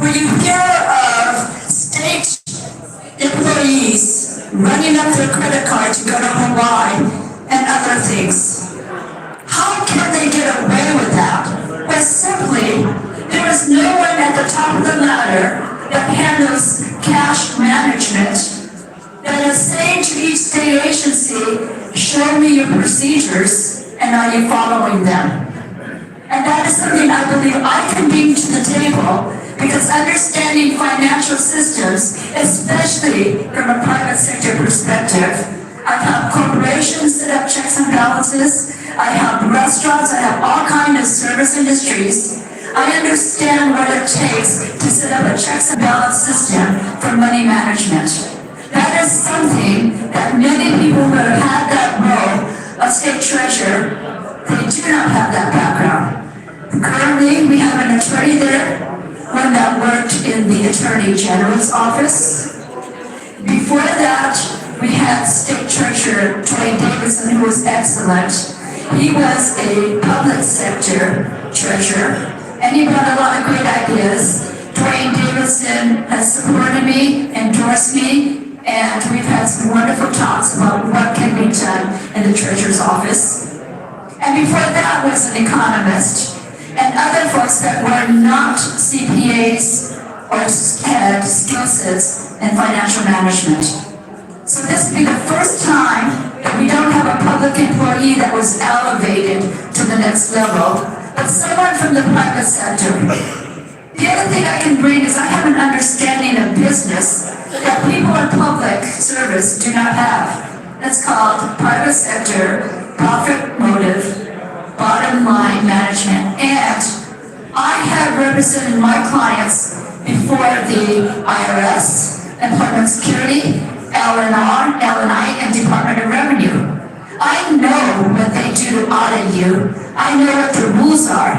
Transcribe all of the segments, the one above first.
When you hear of state employees running up their credit card to go to Hawaii and other things, how can they get away with that? Well, simply, there is no one at the top of the ladder that handles cash management that is saying to each state agency, show me your procedures and are you following them? And that is something I believe I can bring to the table, because understanding financial systems, especially from a private sector perspective, I have corporations set up checks and balances, I have restaurants, I have all kinds of service industries. I understand what it takes to set up a checks and balance system for money management. That is something that many people who have had that role of state treasurer, they do not have that background. Currently, we have an attorney there, one that worked in the Attorney General's office. Before that, we had State Treasurer Dwayne Davidson, who was excellent. He was a public sector treasurer, and he brought a lot of great ideas. Dwayne Davidson has supported me, endorsed me, and we've had some wonderful talks about what can be done in the treasurer's office. And before that was an economist, and other folks that were not CPAs or had skill sets in financial management. So this will be the first time that we don't have a public employee that was elevated to the next level, but someone from the private sector. The other thing I can bring is I have an understanding of business that people in public service do not have. That's called private sector, profit motive, bottom line management. And I have represented my clients before the IRS, Employment Security, LNI, and Department of Revenue. I know what they do to audit you. I know what the rules are.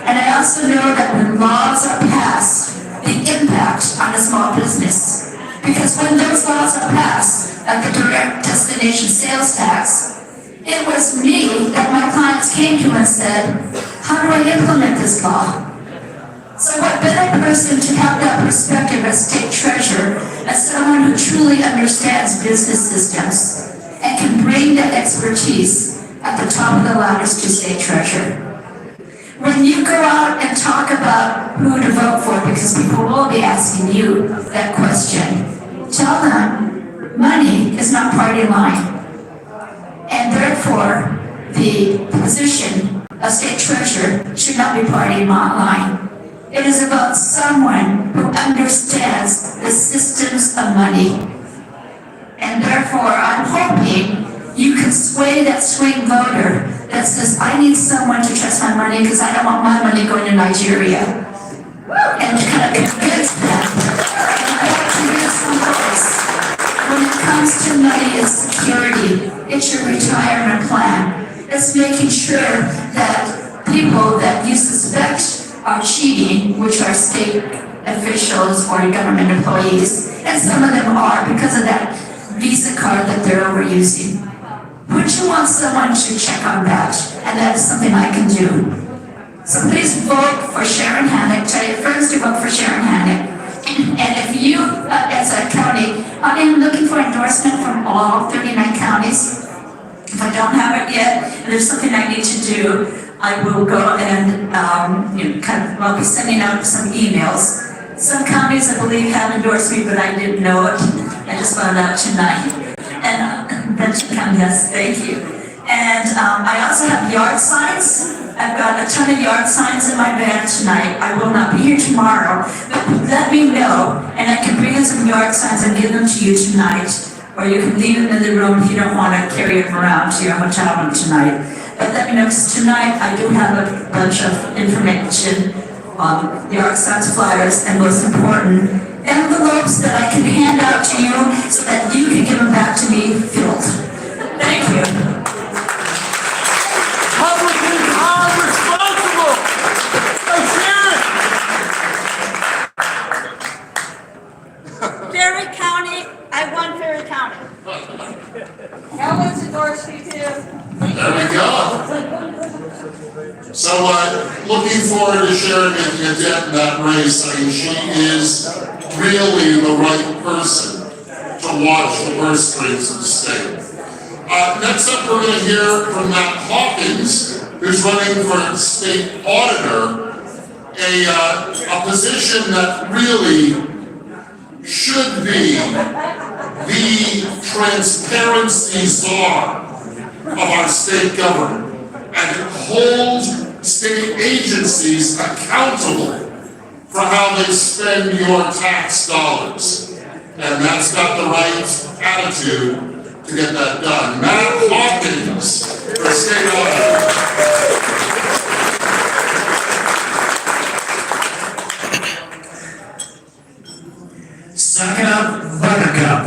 And I also know that when laws are passed, the impact on a small business. Because when those laws are passed, like the direct destination sales tax, it was me that my clients came to and said, how do I implement this law? So what better person to have that perspective as state treasurer, as someone who truly understands business systems and can bring that expertise at the top of the ladders to state treasurer. When you go out and talk about who to vote for, because people will be asking you that question, tell them money is not party line. And therefore, the position of state treasurer should not be party line. It is about someone who understands the systems of money. And therefore, I'm hoping you can sway that swing voter that says, I need someone to trust my money because I don't want my money going to Nigeria. And to kind of convince them. And I want to hear some voice. When it comes to money and security, it's your retirement plan. It's making sure that people that you suspect are cheating, which are state officials or government employees, and some of them are because of that Visa card that they're overusing. Would you want someone to check on that? And that is something I can do. So please vote for Sharon Hannick. Tell your friends to vote for Sharon Hannick. And if you, as a county, I am looking for endorsement from all 39 counties. If I don't have it yet, and there's something I need to do, I will go and I'll be sending out some emails. Some counties, I believe, have endorsed me, but I didn't know it. I just found out tonight. And Benton County, yes, thank you. And I also have yard signs. I've got a ton of yard signs in my van tonight. I will not be here tomorrow, but let me know, and I can bring in some yard signs and give them to you tonight. Or you can leave them in the room if you don't want to carry them around to your hotel room tonight. But let me know, because tonight I do have a bunch of information, yard signs, flyers, and most important, envelopes that I can hand out to you so that you can give them back to me filled. Thank you. Republicans are responsible. Let's hear it. Ferry County, I won Ferry County. Ellen's endorsed me too. There we go. So looking forward to sharing with you Deb in that race. I mean, she is really the right person to watch the purse strings of the state. Next up, we're going to hear from Matt Hawkins, who's running for state auditor, a position that really should be the transparency czar of our state government and hold state agencies accountable for how they spend your tax dollars. And Matt's got the right attitude to get that done. Matt Hawkins for state auditor. Suck it up, buttercup.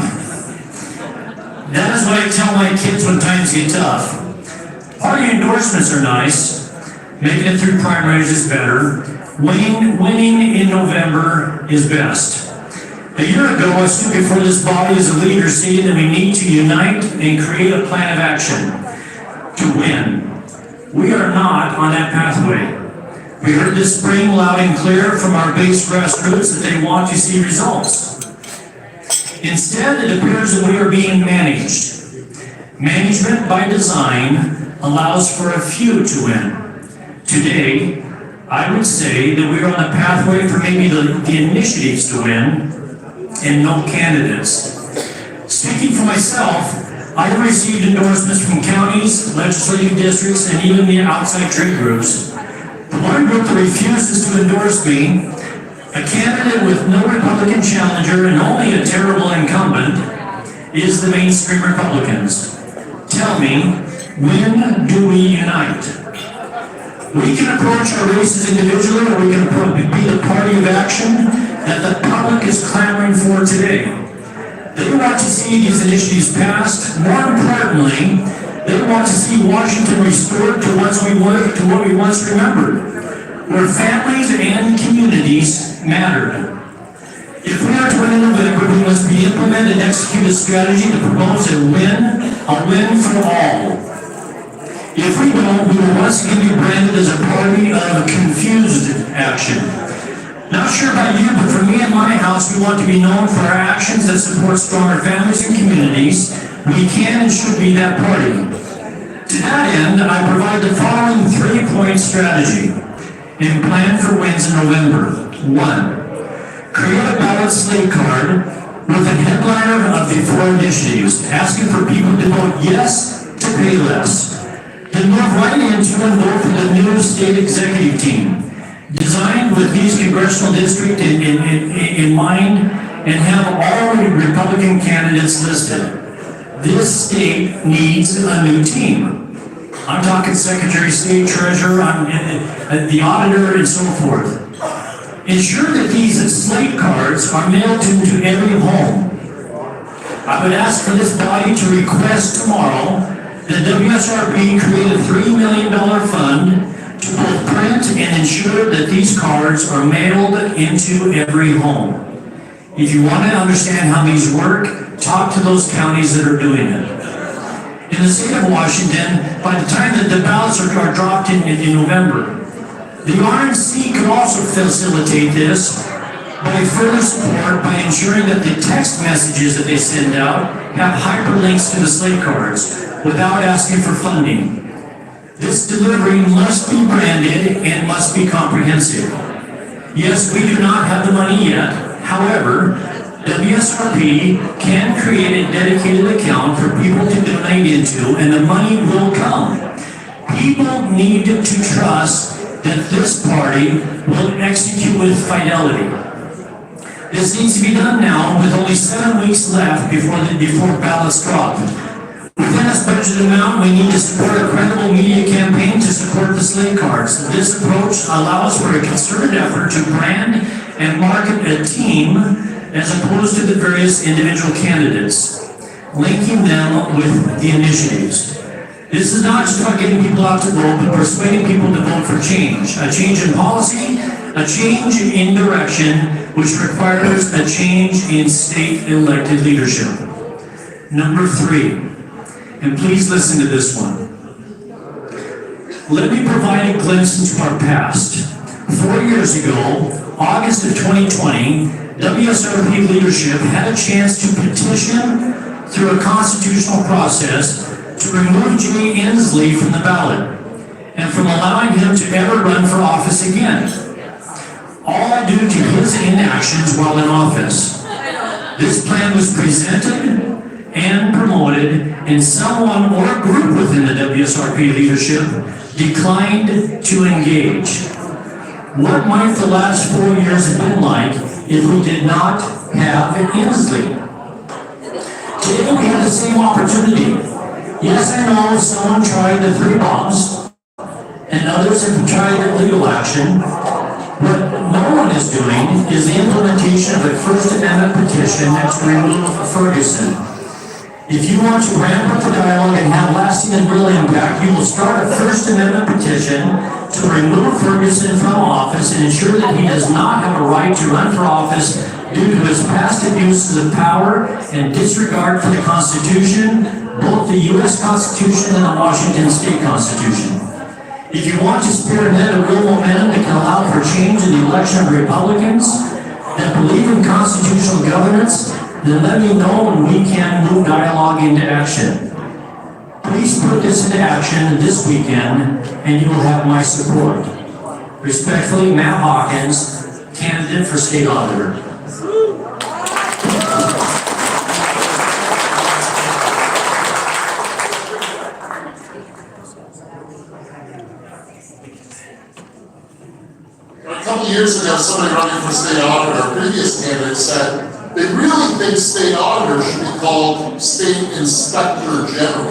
That is what I tell my kids when times get tough. Party endorsements are nice. Making it through primaries is better. Winning in November is best. A year ago, I stood before this body as a leader stating that we need to unite and create a plan of action to win. We are not on that pathway. We heard this spring loud and clear from our base grassroots that they want to see results. Instead, it appears that we are being managed. Management by design allows for a few to win. Today, I would say that we are on a pathway for maybe the initiatives to win and no candidates. Speaking for myself, I have received endorsements from counties, legislative districts, and even the outside trade groups. The one group that refuses to endorse me, a candidate with no Republican challenger and only a terrible incumbent, is the mainstream Republicans. Tell me, when do we unite? We can approach our races individually, or we can be the party of action that the public is clamoring for today. They want to see these initiatives passed. More importantly, they want to see Washington restored to what we once remembered, where families and communities mattered. If we are to win in November, we must implement and execute a strategy to propose a win for all. If we don't, we will once again be branded as a party of confused action. Not sure about you, but for me and my house, we want to be known for our actions that support stronger families and communities. We can and should be that party. To that end, I provide the following 3-point strategy and plan for wins in November. 1. Create a ballot slate card with a headliner of the 4 initiatives, asking for people to vote yes to pay less. Then move right into and vote for the new state executive team, designed with these congressional districts in mind, and have all Republican candidates listed. This state needs a new team. I'm talking Secretary of State, Treasurer, the auditor, and so forth. Ensure that these slate cards are mailed to every home. I would ask for this body to request tomorrow that WSRB create a $3 million fund to both print and ensure that these cards are mailed into every home. If you want to understand how these work, talk to those counties that are doing it. In the state of Washington, by the time that the ballots are dropped in November, the RNC could also facilitate this by further support by ensuring that the text messages that they send out have hyperlinks to the slate cards without asking for funding. This delivery must be branded and must be comprehensive. Yes, we do not have the money yet. However, WSRP can create a dedicated account for people to donate into, and the money will come. People need to trust that this party will execute with fidelity. This needs to be done now with only 7 weeks left before ballots drop. Within this budget amount, we need to support a credible media campaign to support the slate cards. This approach allows for a concerted effort to brand and market a team as opposed to the various individual candidates, linking them with the initiatives. This is not just about getting people out to vote, but persuading people to vote for change. A change in policy, a change in direction, which requires a change in state elected leadership. Number 3, and please listen to this one. Let me provide a glimpse into our past. 4 years ago, August of 2020, WSRP leadership had a chance to petition through a constitutional process to remove Jay Inslee from the ballot and from allowing him to ever run for office again. All due to his inactions while in office. This plan was presented and promoted, and someone or a group within the WSRP leadership declined to engage. What might the last 4 years have been like if we did not have Inslee? Today we have the same opportunity. Yes, I know someone tried the 3 bombs, and others have tried the legal action. What no one is doing is the implementation of a First Amendment petition to remove Ferguson. If you want to ramp up the dialogue and have lasting and real impact, you will start a First Amendment petition to remove Ferguson from office and ensure that he does not have a right to run for office due to his past abuses of power and disregard for the Constitution, both the U.S. Constitution and the Washington State Constitution. If you want to spearhead a real momentum that can allow for change in the election of Republicans that believe in constitutional governance, then let me know and we can move dialogue into action. Please put this into action this weekend and you will have my support. Respectfully, Matt Hawkins, candidate for state auditor. A couple years ago, somebody running for state auditor, a previous candidate said, they really think state auditor should be called state inspector general.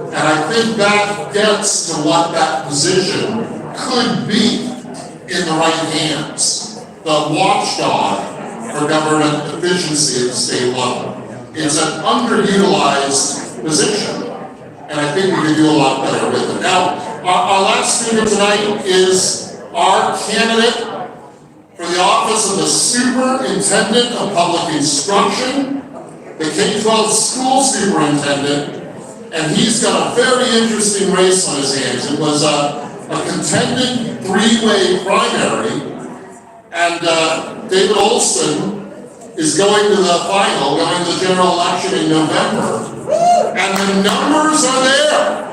And I think that gets to what that position could be in the right hands. The watchdog for government efficiency at the state level. It's an underutilized position. And I think we could do a lot better with it. Now, our last speaker tonight is our candidate for the office of the Superintendent of Public Instruction, the K-12 school superintendent, and he's got a very interesting race on his hands. It was a contended 3-way primary, and David Olson is going to the final, going to the general election in November, and the numbers are there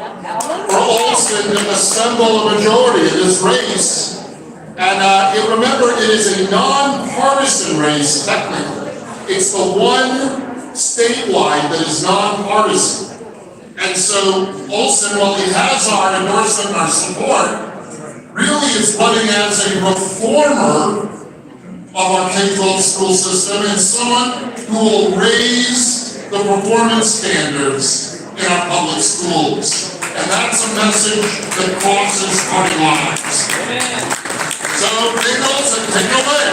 for Olson to assemble a majority in this race. And remember, it is a non-partisan race, technically. It's the one statewide that is non-partisan. And so Olson, while he has our endorsement, our support, really is running as a reformer of our K-12 school system and someone who will raise the performance standards in our public schools. And that's a message that crosses party lines. So, David Olson, take it away.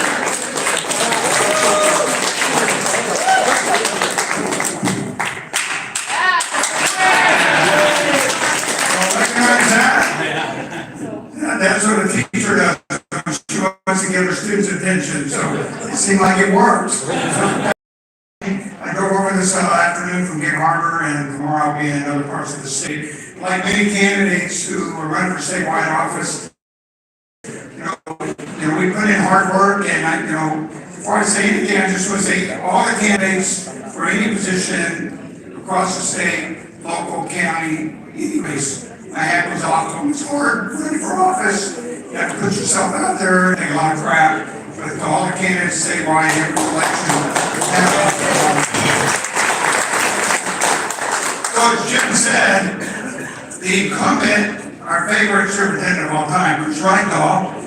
That's what a teacher does. She wants to get her students' attention, so it seemed like it works. I go over this afternoon from Gig Harbor, and tomorrow I'll be in other parts of the state. Like many candidates who are running for statewide office, we put in hard work, and before I say anything, I just want to say all the candidates for any position across the state, local, county, anyways, my hat was off to them. It's hard running for office. You have to put yourself out there, take a lot of crap, but to all the candidates statewide, every election. So as Jim said, the incumbent, our favorite superintendent of all time, Bruce Reindahl,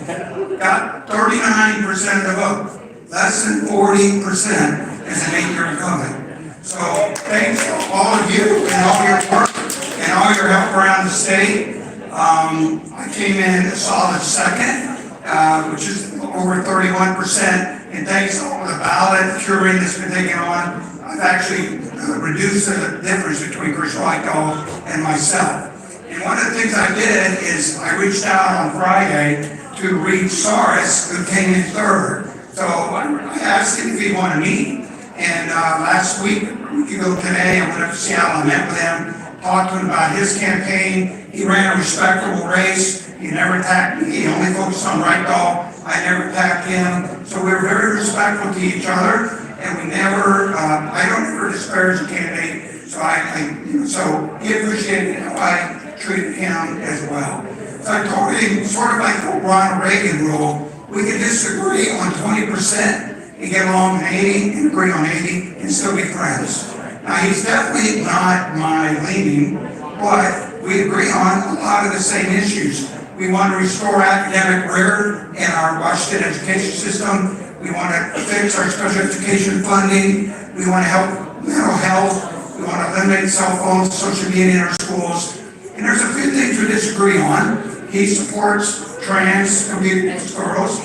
got 39% of the vote, less than 40% as an 8-year incumbent. So thanks to all of you and all your work and all your help around the state. I came in a solid second, which is over 31%, and thanks to all the ballot curing that's been taken on, I've actually reduced the difference between Chris Reindahl and myself. And one of the things I did is I reached out on Friday to reach Saris, who came in third. So I asked him if he wanted to meet. And last week, a week ago today, I went up to Seattle and met with him, talked to him about his campaign He ran a respectable race. He never attacked me. He only focused on right dog. I never attacked him. So we were very respectful to each other, and we never, I don't ever disparage a candidate. So he appreciated how I treated him as well. So I told him, sort of like the Ronald Reagan rule, we could disagree on 20% and get along on 80 and agree on 80 and still be friends. Now, he's definitely not my leaning, but we agree on a lot of the same issues. We want to restore academic rigor in our Washington education system. We want to fix our special education funding. We want to help mental health. We want to eliminate cell phones, social media in our schools. And there's a few things we disagree on. He supports trans communities, girls.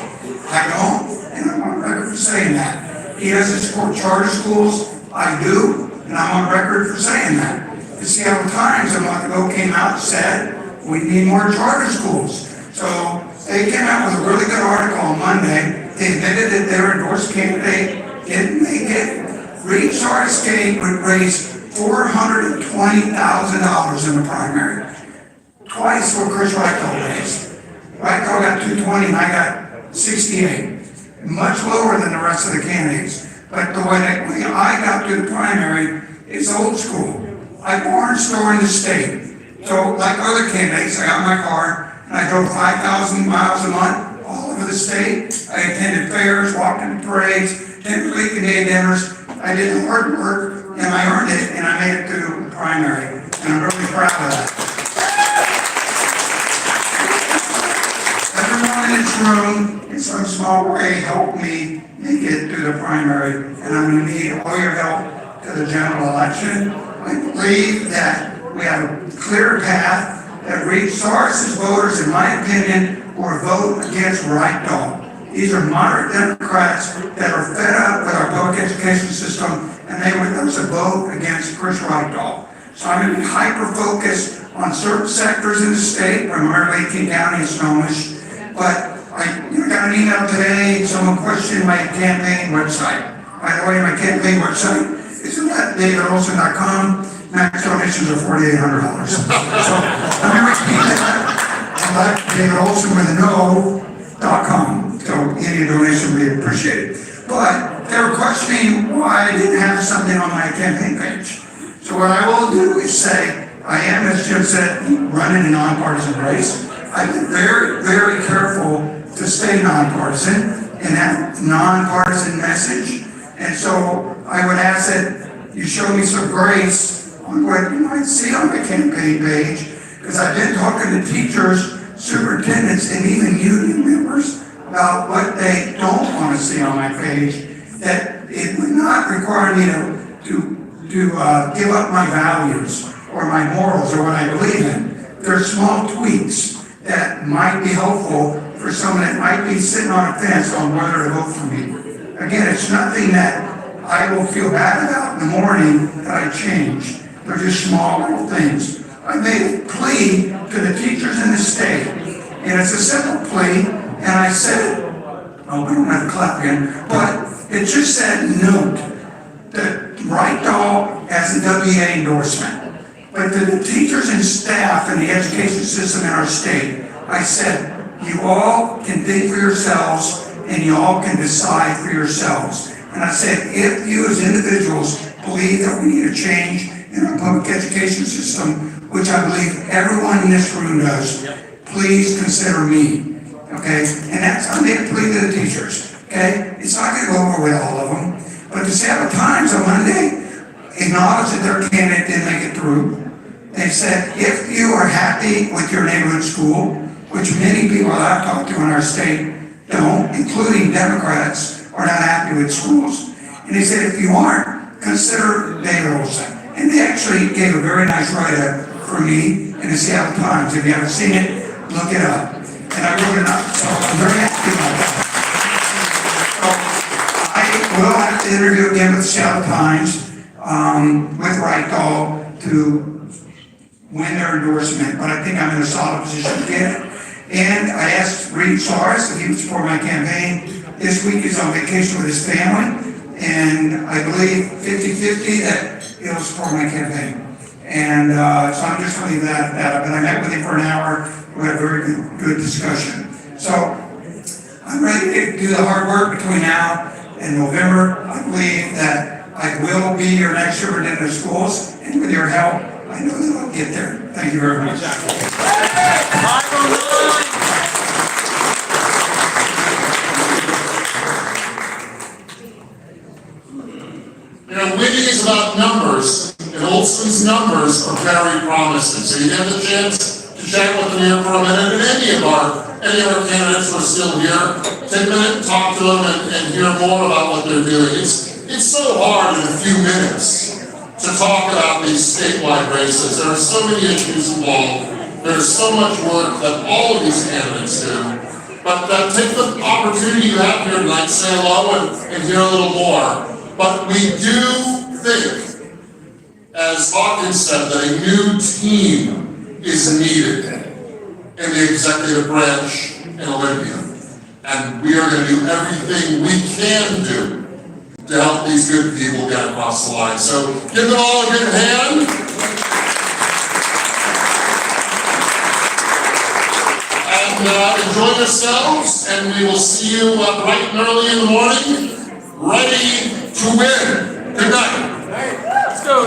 I don't, and I'm on record for saying that. He doesn't support charter schools. I do, and I'm on record for saying that. The Seattle Times a month ago came out and said, we need more charter schools. So they came out with a really good article on Monday. They admitted that their endorsed candidate didn't make it. Reed Sarsgate would raise $420,000 in the primary. Twice what Chris Reichel raised. Reichel got 220 and I got 68. Much lower than the rest of the candidates. But the way I got to the primary is old school. I born and store in the state. So like other candidates, I got my car and I drove 5,000 miles a month all over the state. I attended fairs, walked in parades, attended Lincoln Day dinners. I did the hard work and I earned it and I made it to the primary. And I'm really proud of that. Everyone in this room, in some small way, helped me make it to the primary. And I'm going to need all your help to the general election. I believe that we have a clear path that Reed Sars's voters, in my opinion, will vote against right dog. These are moderate Democrats that are fed up with our public education system, and they would those that vote against Chris Reichel. So I'm going to be hyper-focused on certain sectors in the state, primarily King County and Snohomish. But I got an email today, someone questioned my campaign website. By the way, my campaign website is davidolson.com. Max donations are $4,800. So let me repeat that. davidolson.com. So any donation would be appreciated. But they were questioning why I didn't have something on my campaign page. So what I will do is say, I am, as Jim said, running a nonpartisan race. I've been very, very careful to stay nonpartisan and have nonpartisan message. And so I would ask that you show me some grace on what you might see on my campaign page, because I've been talking to teachers, superintendents, and even union members about what they don't want to see on my page, that it would not require me to give up my values or my morals or what I believe in. There are small tweaks that might be helpful for someone that might be sitting on a fence on whether to vote for me. Again, it's nothing that I will feel bad about in the morning that I changed. They're just small little things. I made a plea to the teachers in the state, and it's a simple plea, and I said, oh, we don't have to clap again, but it just said, note that right dog has a WA endorsement. But to the teachers and staff in the education system in our state, I said, you all can think for yourselves and you all can decide for yourselves. And I said, if you as individuals believe that we need a change in our public education system, which I believe everyone in this room does, please consider me, okay? And that's, I made a plea to the teachers, okay? It's not gonna go over with all of them, but the Seattle Times on Monday acknowledged that their candidate didn't make it through. They said, if you are happy with your neighborhood school, which many people that I've talked to in our state don't, including Democrats, are not happy with schools. And they said, if you aren't, consider David Olson. And they actually gave a very nice write-up for me in the Seattle Times. If you haven't seen it, look it up. And I wrote it up, so I'm very happy about that. So I will have to interview again with the Seattle Times, with Reichel to win their endorsement, but I think I'm in a solid position to get it. And I asked Reed Sars if he would support my campaign. This week he's on vacation with his family, and I believe 50-50 that he'll support my campaign. And so I'm just going to leave that at that. But I met with him for an hour. We had a very good discussion. So I'm ready to do the hard work between now and November. I believe that I will be your next superintendent of schools, and with your help, I know that I'll get there. Thank you very much. You know, winning is about numbers, and Olson's numbers are very promising. So you get the chance to chat with them here for a minute, and any of our candidates who are still here, take a minute and talk to them and hear more about what they're doing. It's so hard in a few minutes to talk about these statewide races. There are so many issues involved. There's so much work that all of these candidates do. But take the opportunity you have here tonight, say hello and hear a little more. But we do think, as Hawkins said, that a new team is needed in the executive branch in Olympia. And we are going to do everything we can do to help these good people get across the line. So give them all a good hand. And enjoy yourselves, and we will see you bright and early in the morning, ready to win. Good night. Let's go.